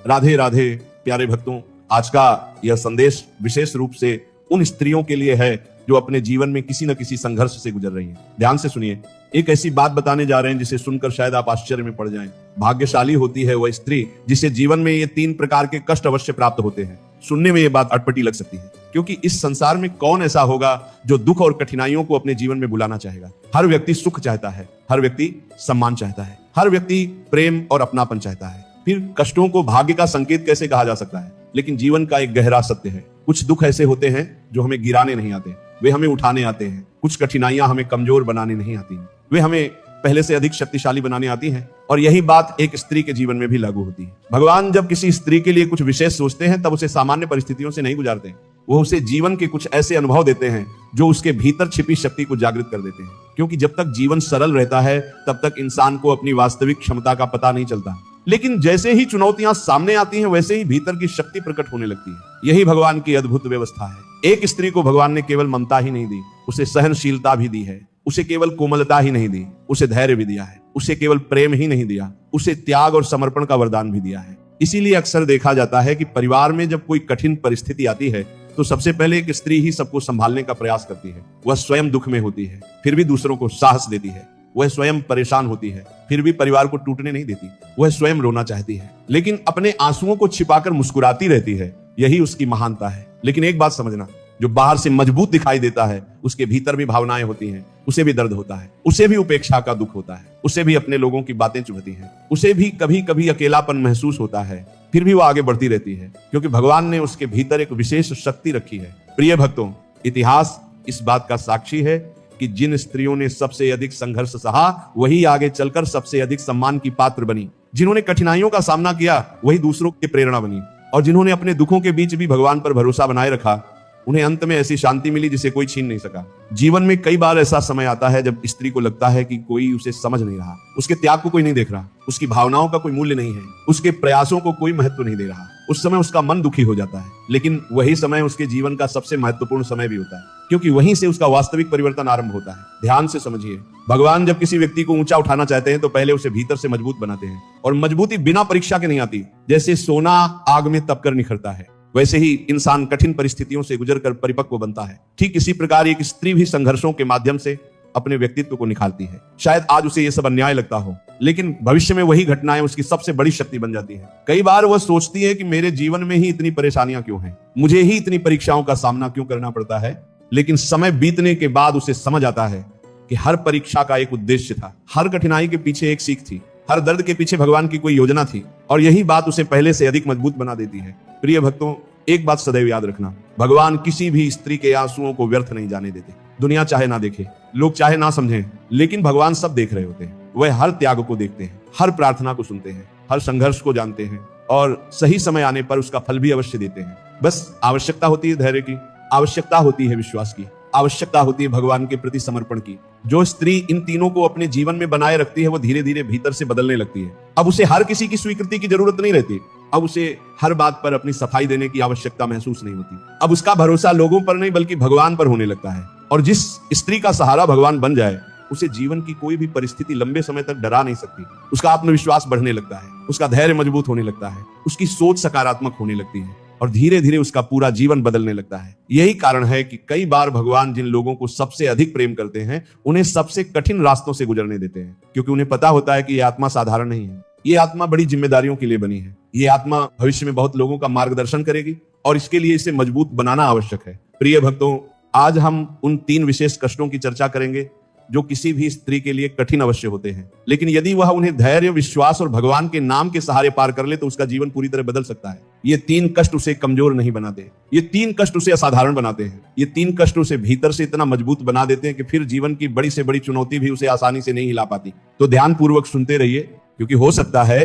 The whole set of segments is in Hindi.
राधे राधे प्यारे भक्तों, आज का यह संदेश विशेष रूप से उन स्त्रियों के लिए है जो अपने जीवन में किसी न किसी संघर्ष से गुजर रही हैं। ध्यान से सुनिए, एक ऐसी बात बताने जा रहे हैं जिसे सुनकर शायद आप आश्चर्य में पड़ जाएं। भाग्यशाली होती है वह स्त्री जिसे जीवन में ये 3 प्रकार के कष्ट अवश्य प्राप्त होते हैं। सुनने में ये बात अटपटी लग सकती है, क्योंकि इस संसार में कौन ऐसा होगा जो दुख और कठिनाइयों को अपने जीवन में बुलाना चाहेगा। हर व्यक्ति सुख चाहता है, हर व्यक्ति सम्मान चाहता है, हर व्यक्ति प्रेम और अपनापन चाहता है। फिर कष्टों को भाग्य का संकेत कैसे कहा जा सकता है? लेकिन जीवन का एक गहरा सत्य है, कुछ दुख ऐसे होते हैं जो हमें गिराने नहीं आते, वे हमें उठाने आते हैं। कुछ कठिनाइयां हमें कमजोर बनाने नहीं आती, वे हमें पहले से अधिक शक्तिशाली बनाने आती हैं। और यही बात एक स्त्री के जीवन में भी लागू होती है। भगवान जब किसी स्त्री के लिए कुछ विशेष सोचते हैं तब उसे सामान्य परिस्थितियों से नहीं गुजारते हैं, वो उसे जीवन के कुछ ऐसे अनुभव देते हैं जो उसके भीतर छिपी शक्ति को जागृत कर देते हैं। क्योंकि जब तक जीवन सरल रहता है तब तक इंसान को अपनी वास्तविक क्षमता का पता नहीं चलता, लेकिन जैसे ही चुनौतियां सामने आती हैं वैसे ही भीतर की शक्ति प्रकट होने लगती है। यही भगवान की अद्भुत व्यवस्था है। एक स्त्री को भगवान ने केवल ममता ही नहीं दी, उसे सहनशीलता भी दी है। उसे केवल कोमलता ही नहीं दी, उसे धैर्य भी दिया है। उसे केवल प्रेम ही नहीं दिया, उसे त्याग और समर्पण का वरदान भी दिया है। इसीलिए अक्सर देखा जाता है कि परिवार में जब कोई कठिन परिस्थिति आती है तो सबसे पहले एक स्त्री ही सबको संभालने का प्रयास करती है। वह स्वयं दुख में होती है, फिर भी दूसरों को साहस देती है। वह स्वयं परेशान होती है, फिर भी परिवार को टूटने नहीं देती। वह स्वयं रोना चाहती है, लेकिन अपने आंसुओं को छिपाकर मुस्कुराती रहती है। यही उसकी महानता है। लेकिन एक बात समझना, जो बाहर से मजबूत दिखाई देता है उसके भीतर भी भावनाएं होती हैं। उसे भी दर्द होता है, उसे भी उपेक्षा का दुख होता है, उसे भी अपने लोगों की बातें चुभती हैं, उसे भी कभी कभी अकेलापन महसूस होता है। फिर भी वो आगे बढ़ती रहती है, क्योंकि भगवान ने उसके भीतर एक विशेष शक्ति रखी है। प्रिय भक्तों, इतिहास इस बात का साक्षी है कि जिन स्त्रियों ने सबसे अधिक संघर्ष सहा वही आगे चलकर सबसे अधिक सम्मान की पात्र बनी। जिन्होंने कठिनाइयों का सामना किया वही दूसरों की प्रेरणा बनी। और जिन्होंने अपने दुखों के बीच भी भगवान पर भरोसा बनाए रखा, उन्हें अंत में ऐसी शांति मिली जिसे कोई छीन नहीं सका। जीवन में कई बार ऐसा समय आता है जब स्त्री को लगता है कि कोई उसे समझ नहीं रहा, उसके त्याग को कोई नहीं देख रहा, उसकी भावनाओं का कोई मूल्य नहीं है, उसके प्रयासों को कोई महत्व नहीं दे रहा। उस समय उसका मन दुखी हो जाता है, लेकिन वही समय उसके जीवन का सबसे महत्वपूर्ण समय भी होता है, क्योंकि वहीं से उसका वास्तविक परिवर्तन आरंभ होता है। ध्यान से समझिए, भगवान जब किसी व्यक्ति को ऊंचा उठाना चाहते हैं तो पहले उसे भीतर से मजबूत बनाते हैं। और मजबूती बिना परीक्षा के नहीं आती। जैसे सोना आग में तपकर निखरता है, वैसे ही इंसान कठिन परिस्थितियों से गुजरकर परिपक्व बनता है। ठीक इसी प्रकार एक स्त्री भी संघर्षों के माध्यम से अपने व्यक्तित्व को निखारती है। शायद आज उसे यह सब अन्याय लगता हो, लेकिन भविष्य में वही घटनाएं उसकी सबसे बड़ी शक्ति बन जाती है। कई बार वह सोचती है कि मेरे जीवन में ही इतनी परेशानियां क्यों हैं, मुझे ही इतनी परीक्षाओं का सामना क्यों करना पड़ता है। लेकिन समय बीतने के बाद उसे समझ आता है कि हर परीक्षा का एक उद्देश्य था, हर कठिनाई के पीछे एक सीख थी, हर दर्द के पीछे भगवान की कोई योजना थी। और यही बात उसे पहले से अधिक मजबूत बना देती है। प्रिय भक्तों, एक बात सदैव याद रखना, भगवान किसी भी स्त्री के आंसुओं को व्यर्थ नहीं जाने देते। दुनिया चाहे ना देखे, लोग चाहे ना समझें, लेकिन भगवान सब देख रहे होते हैं। वह हर त्याग को देखते हैं, हर प्रार्थना को सुनते हैं, हर संघर्ष को जानते हैं और सही समय आने पर उसका फल भी अवश्य देते हैं। बस आवश्यकता होती है धैर्य की, आवश्यकता होती है विश्वास की, आवश्यकता होती है भगवान के प्रति समर्पण की। जो स्त्री इन तीनों को अपने जीवन में बनाए रखती है वो धीरे धीरे भीतर से बदलने लगती है। अब उसे हर किसी की स्वीकृति की जरूरत नहीं रहती। अब उसे हर बात पर अपनी सफाई देने की आवश्यकता महसूस नहीं होती। अब उसका भरोसा लोगों पर नहीं बल्कि भगवान पर होने लगता है। और जिस स्त्री का सहारा भगवान बन जाए उसे जीवन की कोई भी परिस्थिति लंबे समय तक डरा नहीं सकती। उसका आत्मविश्वास बढ़ने लगता है, उसका धैर्य मजबूत होने लगता है, उसकी सोच सकारात्मक होने लगती है और धीरे धीरे उसका पूरा जीवन बदलने लगता है। यही कारण है कि कई बार भगवान जिन लोगों को सबसे अधिक प्रेम करते हैं उन्हें सबसे कठिन रास्तों से गुजरने देते हैं, क्योंकि उन्हें पता होता है कि यह आत्मा साधारण नहीं है। ये आत्मा बड़ी जिम्मेदारियों के लिए बनी है। ये आत्मा भविष्य में बहुत लोगों का मार्गदर्शन करेगी और इसके लिए इसे मजबूत बनाना आवश्यक है। प्रिय भक्तों, आज हम उन 3 विशेष कष्टों की चर्चा करेंगे जो किसी भी स्त्री के लिए कठिन अवश्य होते हैं, लेकिन यदि वह उन्हें धैर्य, विश्वास और भगवान के नाम के सहारे पार कर ले तो उसका जीवन पूरी तरह बदल सकता है। ये 3 कष्ट उसे कमजोर नहीं बनाते, ये 3 कष्ट उसे असाधारण बनाते हैं। ये 3 कष्ट उसे भीतर से इतना मजबूत बना देते हैं कि फिर जीवन की बड़ी से बड़ी चुनौती भी उसे आसानी से नहीं हिला पाती। तो ध्यान पूर्वक सुनते रहिए, क्योंकि हो सकता है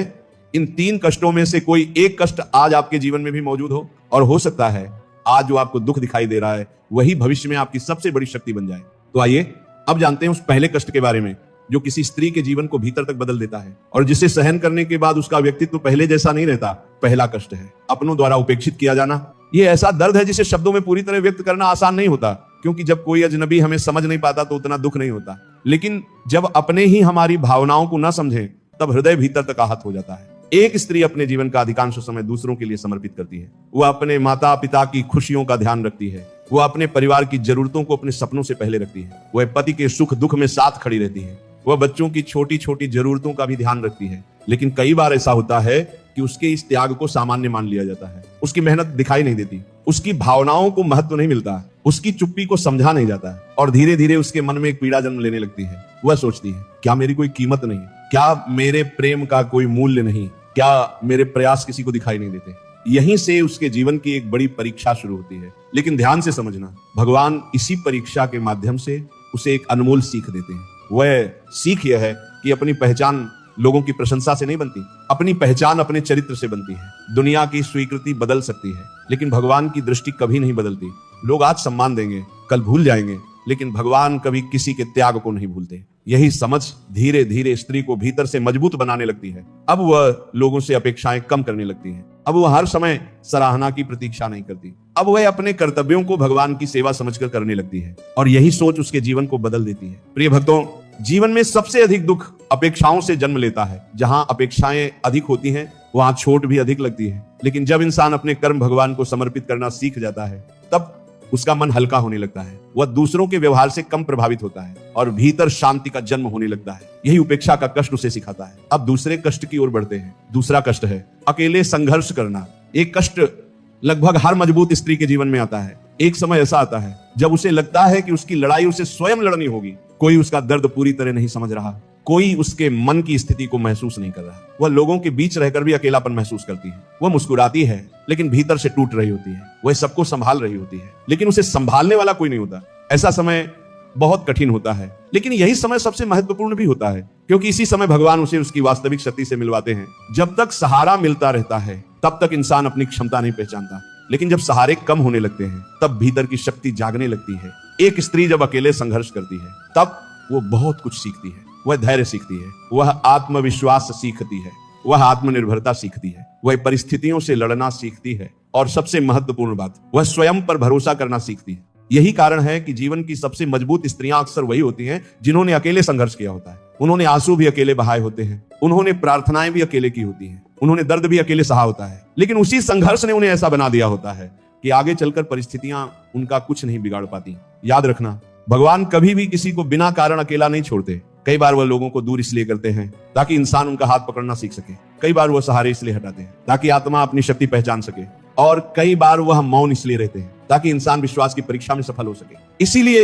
इन 3 कष्टों में से कोई एक कष्ट आज आपके जीवन में भी मौजूद हो, और हो सकता है आज जो आपको दुख दिखाई दे रहा है वही भविष्य में आपकी सबसे बड़ी शक्ति बन जाए। तो आइए अब जानते हैं उस पहले कष्ट के बारे में जो किसी स्त्री के जीवन को भीतर तक बदल देता है और जिसे सहन करने के बाद उसका व्यक्तित्व पहले जैसा नहीं रहता। पहला कष्ट है अपनों द्वारा उपेक्षित किया जाना। यह ऐसा दर्द है जिसे शब्दों में पूरी तरह व्यक्त करना आसान नहीं होता, क्योंकि जब कोई अजनबी हमें समझ नहीं पाता तो उतना दुख नहीं होता, लेकिन जब अपने ही हमारी भावनाओं को न समझें तब हृदय भीतर तक आहत हो जाता है। एक स्त्री अपने जीवन का अधिकांश समय दूसरों के लिए समर्पित करती है। वह अपने माता पिता की खुशियों का ध्यान रखती है। वह अपने परिवार की जरूरतों को अपने सपनों से पहले रखती है। वह पति के सुख दुख में साथ खड़ी रहती है। वह बच्चों की छोटी छोटी जरूरतों का भी ध्यान रखती है। लेकिन कई बार ऐसा होता है कि उसके इस त्याग को सामान्य मान लिया जाता है। उसकी मेहनत दिखाई नहीं देती, उसकी भावनाओं को महत्व नहीं मिलता, उसकी चुप्पी को समझा नहीं जाता है और धीरे धीरे उसके मन में एक पीड़ा जन्म लेने लगती है। वह सोचती है, क्या मेरी कोई कीमत नहीं? क्या मेरे प्रेम का कोई मूल्य नहीं? क्या मेरे प्रयास किसी को दिखाई नहीं देते? यहीं से उसके जीवन की एक बड़ी परीक्षा शुरू होती है। लेकिन ध्यान से समझना, भगवान इसी परीक्षा के माध्यम से उसे एक अनमोल सीख देते हैं। वह सीख यह है कि अपनी पहचान लोगों की प्रशंसा से नहीं बनती, अपनी पहचान अपने चरित्र से बनती है। दुनिया की स्वीकृति बदल सकती है, लेकिन भगवान की दृष्टि कभी नहीं बदलती। लोग आज सम्मान देंगे, कल भूल जाएंगे, लेकिन भगवान कभी किसी के त्याग को नहीं भूलते। यही समझ धीरे धीरे स्त्री को भीतर से मजबूत बनाने लगती है। अब वह लोगों से अपेक्षाएं कम करने लगती है। अब वह हर समय सराहना की प्रतीक्षा नहीं करती। अब वह अपने कर्तव्यों को भगवान की सेवा समझकर करने लगती है और यही सोच उसके जीवन को बदल देती है। प्रिय भक्तों, जीवन में सबसे अधिक दुख अपेक्षाओं से जन्म लेता है। जहां अपेक्षाएं अधिक होती हैं, वहां चोट भी अधिक लगती है। लेकिन जब इंसान अपने कर्म भगवान को समर्पित करना सीख जाता है, तब उसका मन हल्का होने लगता है। वह दूसरों के व्यवहार से कम प्रभावित होता है और भीतर शांति का जन्म होने लगता है। यही उपेक्षा का कष्ट उसे सिखाता है। अब दूसरे कष्ट की ओर बढ़ते हैं। दूसरा कष्ट है अकेले संघर्ष करना। एक कष्ट लगभग हर मजबूत स्त्री के जीवन में आता है। एक समय ऐसा आता है जब उसे लगता है कि उसकी लड़ाई उसे स्वयं लड़नी होगी। कोई उसका दर्द पूरी तरह नहीं समझ रहा, कोई उसके मन की स्थिति को महसूस नहीं कर रहा। वह लोगों के बीच रहकर भी अकेलापन महसूस करती है। वह मुस्कुराती है, लेकिन भीतर से टूट रही होती है। वह सबको संभाल रही होती है, लेकिन उसे संभालने वाला कोई नहीं होता। ऐसा समय बहुत कठिन होता है, लेकिन यही समय सबसे महत्वपूर्ण भी होता है, क्योंकि इसी समय भगवान उसे उसकी वास्तविक शक्ति से मिलवाते हैं। जब तक सहारा मिलता रहता है, तब तक इंसान अपनी क्षमता नहीं पहचानता, लेकिन जब सहारे कम होने लगते हैं, तब भीतर की शक्ति जागने लगती है। एक स्त्री जब अकेले संघर्ष करती है, तब वो बहुत कुछ सीखती है। वह धैर्य सीखती है, वह आत्मविश्वास सीखती है, वह आत्मनिर्भरता सीखती है, वह परिस्थितियों से लड़ना सीखती है और सबसे महत्वपूर्ण बात, वह स्वयं पर भरोसा करना सीखती है। यही कारण है कि जीवन की सबसे मजबूत स्त्रियां अक्सर वही होती हैं जिन्होंने अकेले संघर्ष किया होता है। उन्होंने आंसू भी अकेले बहाए होते हैं, उन्होंने प्रार्थनाएं भी अकेले की होती हैं, उन्होंने दर्द भी अकेले सहा होता है। लेकिन उसी संघर्ष ने उन्हें ऐसा बना दिया होता है कि आगे चलकर परिस्थितियां उनका कुछ नहीं बिगाड़ पाती। याद रखना, भगवान कभी भी किसी को बिना कारण अकेला नहीं छोड़ते। कई बार वह लोगों को दूर इसलिए करते हैं ताकि इंसान उनका हाथ पकड़ना सीख सके। कई बार वह सहारे इसलिए हटाते हैं ताकि आत्मा अपनी शक्ति पहचान सके, और कई बार वह मौन इसलिए रहते हैं ताकि इंसान विश्वास की परीक्षा में सफल हो सके। इसीलिए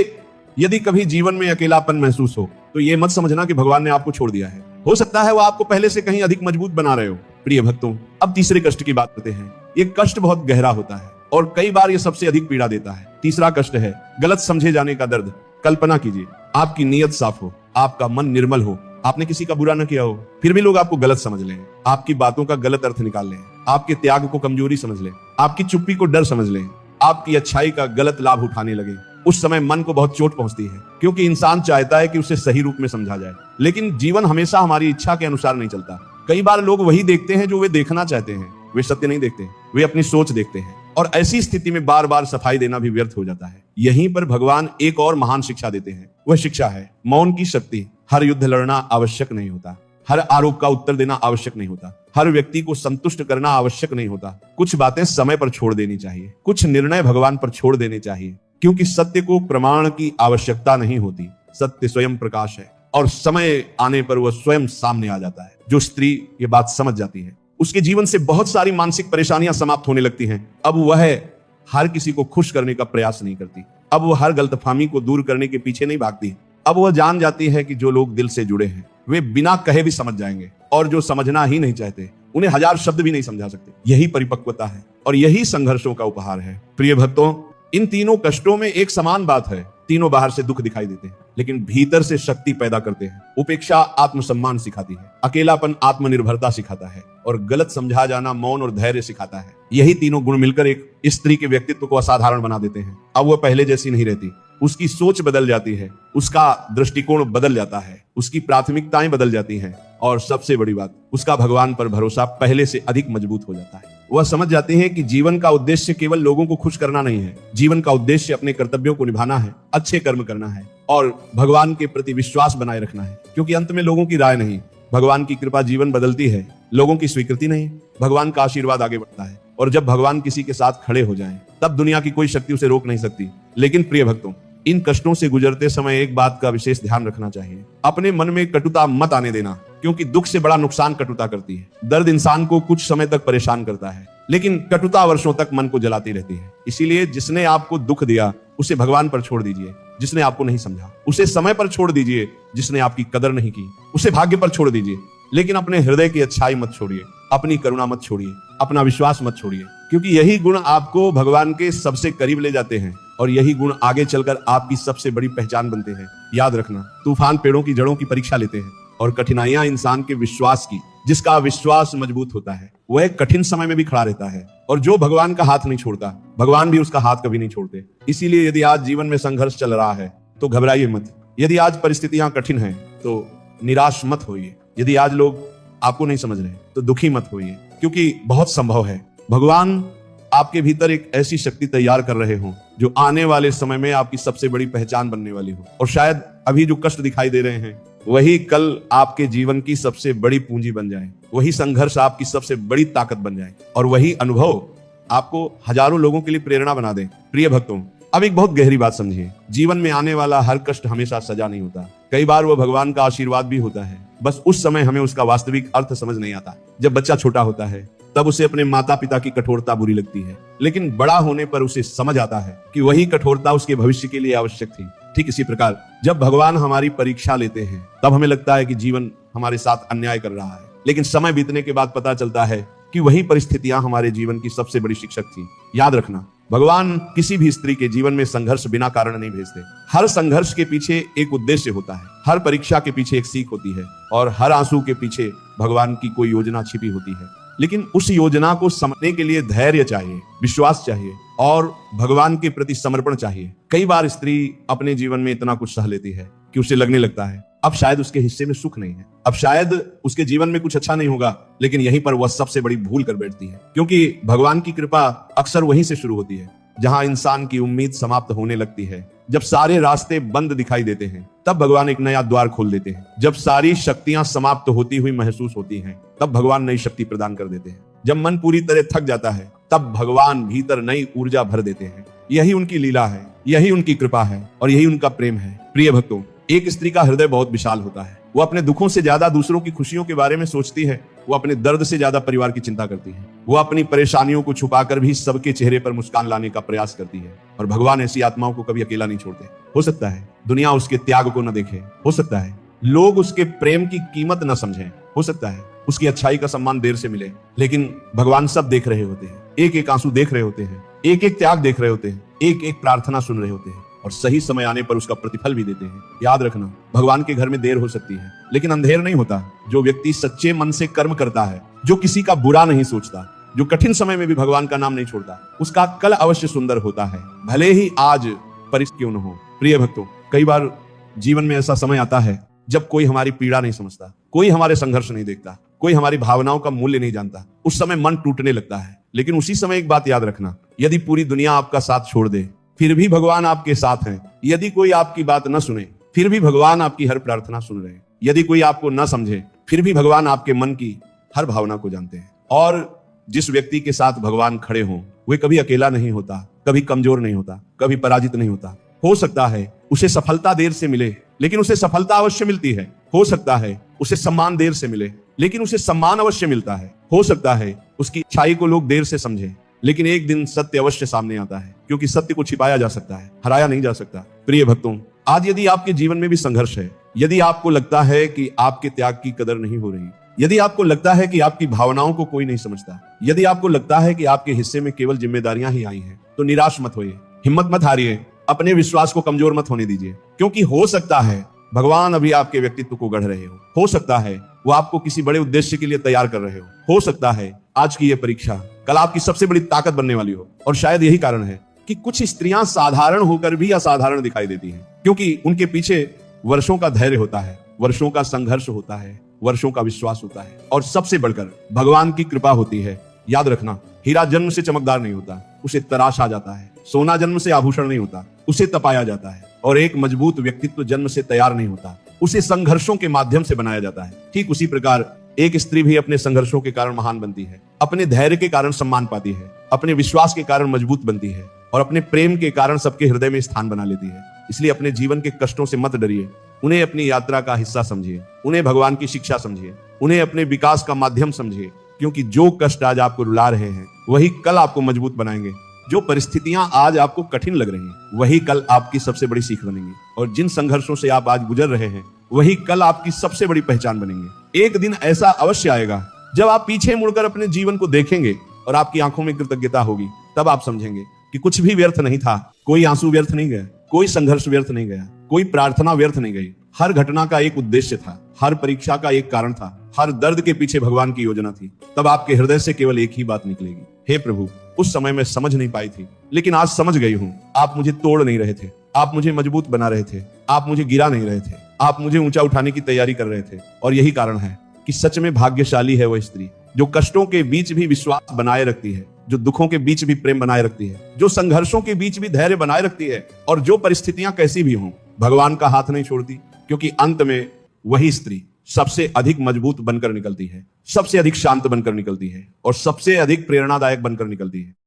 यदि कभी जीवन में अकेलापन महसूस हो, तो यह मत समझना कि भगवान ने आपको छोड़ दिया है। हो सकता है वह आपको पहले से कहीं अधिक मजबूत बना रहे हो। प्रिय भक्तों, अब तीसरे कष्ट की बात करते हैं। ये कष्ट बहुत गहरा होता है और कई बार ये सबसे अधिक पीड़ा देता है। तीसरा कष्ट है गलत समझे जाने का दर्द। कल्पना कीजिए, आपकी नीयत साफ हो, आपका मन निर्मल हो, आपने किसी का बुरा न किया हो, फिर भी लोग आपको गलत समझ लें, आपकी बातों का गलत अर्थ निकाल लें, आपके त्याग को कमजोरी समझ लें, आपकी चुप्पी को डर समझ लें, आपकी अच्छाई का गलत लाभ उठाने लगे। उस समय मन को बहुत चोट पहुंचती है, क्योंकि इंसान चाहता है कि उसे सही रूप में समझा जाए। लेकिन जीवन हमेशा हमारी इच्छा के अनुसार नहीं चलता। कई बार लोग वही देखते हैं जो वे देखना चाहते हैं, वे सत्य नहीं देखते, वे अपनी सोच देखते हैं, और ऐसी स्थिति में बार बार सफाई देना भी व्यर्थ हो जाता है। यहीं पर भगवान एक और महान शिक्षा देते हैं। वह शिक्षा है मौन की शक्ति। हर युद्ध लड़ना आवश्यक नहीं होता, हर आरोप का उत्तर देना आवश्यक नहीं होता, हर व्यक्ति को संतुष्ट करना आवश्यक नहीं होता। कुछ बातें समय पर छोड़ देनी चाहिए, कुछ निर्णय भगवान पर छोड़ देने चाहिए, क्योंकि सत्य को प्रमाण की आवश्यकता नहीं होती। सत्य स्वयं प्रकाश है और समय आने पर वह स्वयं सामने आ जाता है। जो स्त्री ये बात समझ जाती है, उसके जीवन से बहुत सारी मानसिक परेशानियां समाप्त होने लगती हैं। अब वह हर किसी को खुश करने का प्रयास नहीं करती। अब वह हर गलतफहमी को दूर करने के पीछे नहीं भागती। अब वह जान जाती है कि जो लोग दिल से जुड़े हैं वे बिना कहे भी समझ जाएंगे, और जो समझना ही नहीं चाहते उन्हें हजार शब्द भी नहीं समझा सकते। यही परिपक्वता है और यही संघर्षों का उपहार है। प्रिय भक्तों, इन तीनों कष्टों में एक समान बात है। तीनों बाहर से दुख दिखाई देते हैं, लेकिन भीतर से शक्ति पैदा करते हैं। उपेक्षा आत्मसम्मान सिखाती है, अकेलापन आत्मनिर्भरता सिखाता है, और गलत समझा जाना मौन और धैर्य सिखाता है। यही तीनों गुण मिलकर एक स्त्री के व्यक्तित्व को असाधारण बना देते हैं। अब वह पहले जैसी नहीं रहती, उसकी सोच बदल जाती है, उसका दृष्टिकोण बदल जाता है, उसकी प्राथमिकताएं बदल जाती हैं, और सबसे बड़ी बात, उसका भगवान पर भरोसा पहले से अधिक मजबूत हो जाता है। वह समझ जाते हैं कि जीवन का उद्देश्य केवल लोगों को खुश करना नहीं है। जीवन का उद्देश्य अपने कर्तव्यों को निभाना है, अच्छे कर्म करना है और भगवान के प्रति विश्वास बनाए रखना है, क्योंकि अंत में लोगों की राय नहीं, भगवान की कृपा जीवन बदलती है, लोगों की स्वीकृति नहीं, भगवान का आशीर्वाद आगे बढ़ता है। और जब भगवान किसी के साथ खड़े हो जाएं, तब दुनिया की कोई शक्ति उसे रोक नहीं सकती। लेकिन प्रिय भक्तों, इन कष्टों से गुजरते समय एक बात का विशेष ध्यान रखना चाहिए। अपने मन में कटुता मत आने देना, क्योंकि दुख से बड़ा नुकसान कटुता करती है। दर्द इंसान को कुछ समय तक परेशान करता है, लेकिन कटुता वर्षों तक मन को जलाती रहती है। इसीलिए जिसने आपको दुख दिया उसे भगवान पर छोड़ दीजिए, जिसने आपको नहीं समझा उसे समय पर छोड़ दीजिए, जिसने आपकी कदर नहीं की उसे भाग्य पर छोड़ दीजिए। लेकिन अपने हृदय की अच्छाई मत छोड़िए, अपनी करुणा मत छोड़िए, अपना विश्वास मत छोड़िए, क्योंकि यही गुण आपको भगवान के सबसे करीब ले जाते हैं और यही गुण आगे चलकर आपकी सबसे बड़ी पहचान बनते हैं। याद रखना, तूफान पेड़ों की जड़ों की परीक्षा लेते हैं और कठिनाइयां इंसान के विश्वास की। जिसका विश्वास मजबूत होता है वह कठिन समय में भी खड़ा रहता है, और जो भगवान का हाथ नहीं छोड़ता, भगवान भी उसका हाथ कभी नहीं छोड़ते। इसीलिए यदि आज जीवन में संघर्ष चल रहा है तो घबराइए मत। यदि आज परिस्थितियां कठिन हैं तो निराश मत होइए। यदि आज लोग आपको नहीं समझ रहे तो दुखी मत होइए, क्योंकि बहुत संभव है भगवान आपके भीतर एक ऐसी शक्ति तैयार कर रहे हो जो आने वाले समय में आपकी सबसे बड़ी पहचान बनने वाली हो। और शायद अभी जो कष्ट दिखाई दे रहे हैं वही कल आपके जीवन की सबसे बड़ी पूंजी बन जाए, वही संघर्ष आपकी सबसे बड़ी ताकत बन जाए, और वही अनुभव आपको हजारों लोगों के लिए प्रेरणा बना दे। प्रिय भक्तों, अब एक बहुत गहरी बात समझिए। जीवन में आने वाला हर कष्ट हमेशा सजा नहीं होता, कई बार वह भगवान का आशीर्वाद भी होता है। बस उस समय हमें उसका वास्तविक अर्थ समझ नहीं आता। जब बच्चा छोटा होता है तब उसे अपने माता पिता की कठोरता बुरी लगती है, लेकिन बड़ा होने पर उसे समझ आता है कि वही कठोरता उसके भविष्य के लिए आवश्यक थी। ठीक इसी प्रकार जब भगवान हमारी परीक्षा लेते हैं तब हमें लगता है कि जीवन हमारे साथ अन्याय कर रहा है, लेकिन समय बीतने के बाद पता चलता है कि वही परिस्थितियां हमारे जीवन की सबसे बड़ी शिक्षक थी। याद रखना, भगवान किसी भी स्त्री के जीवन में संघर्ष बिना कारण नहीं भेजते। हर संघर्ष के पीछे एक उद्देश्य होता है, हर परीक्षा के पीछे एक सीख होती है, और हर आंसू के पीछे भगवान की कोई योजना छिपी होती है। लेकिन उस योजना को समझने के लिए धैर्य चाहिए, विश्वास चाहिए और भगवान के प्रति समर्पण चाहिए। कई बार स्त्री अपने जीवन में इतना कुछ सह लेती है कि उसे लगने लगता है अब शायद उसके हिस्से में सुख नहीं है, अब शायद उसके जीवन में कुछ अच्छा नहीं होगा, लेकिन यहीं पर वह सबसे बड़ी भूल कर बैठती है। क्योंकि भगवान की कृपा अक्सर वहीं से शुरू होती है जहां इंसान की उम्मीद समाप्त होने लगती है। जब सारे रास्ते बंद दिखाई देते हैं तब भगवान एक नया द्वार खोल देते हैं। जब सारी शक्तियां समाप्त होती हुई महसूस होती हैं तब भगवान नई शक्ति प्रदान कर देते हैं। जब मन पूरी तरह थक जाता है तब भगवान भीतर नई ऊर्जा भर देते हैं। यही उनकी लीला है, यही उनकी कृपा है और यही उनका प्रेम है। प्रिय भक्तों, एक स्त्री का हृदय बहुत विशाल होता है। वो अपने दुखों से ज्यादा दूसरों की खुशियों के बारे में सोचती है, वो अपने दर्द से ज्यादा परिवार की चिंता करती है, वो अपनी परेशानियों को छुपाकर भी सबके चेहरे पर मुस्कान लाने का प्रयास करती है। और भगवान ऐसी आत्माओं को कभी अकेला नहीं छोड़ते। हो सकता है दुनिया उसके त्याग को न देखे, हो सकता है लोग उसके प्रेम की कीमत न समझें, हो सकता है उसकी अच्छाई का सम्मान देर से मिले, लेकिन भगवान सब देख रहे होते हैं, एक एक आंसू देख रहे होते हैं, एक एक त्याग देख रहे होते हैं, एक एक प्रार्थना सुन रहे होते हैं और सही समय आने पर उसका प्रतिफल भी देते हैं। याद रखना, भगवान के घर में देर हो सकती है लेकिन अंधेर नहीं होता। जो व्यक्ति सच्चे मन से कर्म करता है, जो किसी का बुरा नहीं सोचता, जो कठिन समय में भी भगवान का नाम नहीं छोड़ता, उसका कल अवश्य सुंदर होता है, भले ही आज परिस्थिति क्यों न हो। प्रिय भक्तों, कई बार जीवन में ऐसा समय आता है जब कोई हमारी पीड़ा नहीं समझता, कोई हमारे संघर्ष नहीं देखता, कोई हमारी भावनाओं का मूल्य नहीं जानता। उस समय मन टूटने लगता है, लेकिन उसी समय एक बात याद रखना, यदि पूरी दुनिया आपका साथ छोड़ दे फिर भी भगवान आपके साथ हैं। यदि कोई आपकी बात न सुने फिर भी भगवान आपकी हर प्रार्थना सुन रहे हैं। यदि कोई आपको न समझे फिर भी भगवान आपके मन की हर भावना को जानते हैं। और जिस व्यक्ति के साथ भगवान खड़े हों वह कभी अकेला नहीं होता, कभी कमजोर नहीं होता, कभी पराजित नहीं होता। हो सकता है उसे सफलता देर से मिले लेकिन उसे सफलता अवश्य मिलती है। हो सकता है उसे सम्मान देर से मिले लेकिन उसे सम्मान अवश्य मिलता है। हो सकता है उसकी अच्छाई को लोग देर से समझें लेकिन एक दिन सत्य अवश्य सामने आता है, क्योंकि सत्य को छिपाया जा सकता है, हराया नहीं जा सकता। प्रिय भक्तों, आज यदि आपके जीवन में भी संघर्ष है, यदि आपको लगता है कि आपके त्याग की कदर नहीं हो रही, यदि आपको लगता है कि आपकी भावनाओं को कोई नहीं समझता, यदि आपको लगता है कि आपके हिस्से में केवल जिम्मेदारियां ही आई हैं, तो निराश मत होइए, हिम्मत मत हारिए, अपने विश्वास को कमजोर मत होने दीजिए। क्योंकि हो सकता है भगवान अभी आपके व्यक्तित्व को गढ़ रहे हो सकता है वो आपको किसी बड़े उद्देश्य के लिए तैयार कर रहे हो सकता है आज की यह परीक्षा कल आपकी सबसे बड़ी ताकत बनने वाली हो। और शायद यही कारण है कि कुछ स्त्रियां साधारण होकर भी असाधारण दिखाई देती हैं, क्योंकि उनके पीछे वर्षों का धैर्य होता है, वर्षों का संघर्ष होता है, वर्षों का विश्वास होता है और सबसे बढ़कर भगवान की कृपा होती है। याद रखना, हीरा जन्म से चमकदार नहीं होता, उसे तराश आ जाता है। सोना जन्म से आभूषण नहीं होता, उसे तपाया जाता है। और एक मजबूत व्यक्तित्व जन्म से तैयार नहीं होता, उसे संघर्षों के माध्यम से बनाया जाता है। ठीक उसी प्रकार एक स्त्री भी अपने संघर्षों के कारण महान बनती है, अपने धैर्य के कारण सम्मान पाती है, अपने विश्वास के कारण मजबूत बनती है और अपने प्रेम के कारण सबके हृदय में स्थान बना लेती है। इसलिए अपने जीवन के कष्टों से मत डरिए, उन्हें अपनी यात्रा का हिस्सा समझिए, उन्हें भगवान की शिक्षा समझिए, उन्हें अपने विकास का माध्यम समझिए, क्योंकि जो कष्ट आज आपको रुला रहे हैं वही कल आपको मजबूत बनाएंगे। जो परिस्थितियां आज आपको कठिन लग रही हैं वही कल आपकी सबसे बड़ी सीख बनेंगी, और जिन संघर्षों से आप आज गुजर रहे हैं वही कल आपकी सबसे बड़ी पहचान बनेंगे। एक दिन ऐसा अवश्य आएगा जब आप पीछे मुड़कर अपने जीवन को देखेंगे और आपकी आंखों में कृतज्ञता होगी। तब आप समझेंगे कि कुछ भी व्यर्थ नहीं था, कोई आंसू व्यर्थ नहीं गया, कोई संघर्ष व्यर्थ नहीं गया, कोई प्रार्थना व्यर्थ नहीं गई। हर घटना का एक उद्देश्य था, हर परीक्षा का एक कारण था, हर दर्द के पीछे भगवान की योजना थी। तब आपके हृदय से केवल एक ही बात निकलेगी, हे प्रभु, उस समय मैं समझ नहीं पाई थी लेकिन आज समझ गई हूँ। आप मुझे तोड़ नहीं रहे थे, आप मुझे मजबूत बना रहे थे, आप मुझे गिरा नहीं रहे थे, आप मुझे ऊंचा उठाने की तैयारी कर रहे थे। और यही कारण है कि सच में भाग्यशाली है वह स्त्री जो कष्टों के बीच भी विश्वास बनाए रखती है, जो दुखों के बीच भी प्रेम बनाए रखती है, जो संघर्षों के बीच भी धैर्य बनाए रखती है, और जो परिस्थितियां कैसी भी हों भगवान का हाथ नहीं छोड़ती। क्योंकि अंत में वही स्त्री सबसे अधिक मजबूत बनकर निकलती है, सबसे अधिक शांत बनकर निकलती है और सबसे अधिक प्रेरणादायक बनकर निकलती है।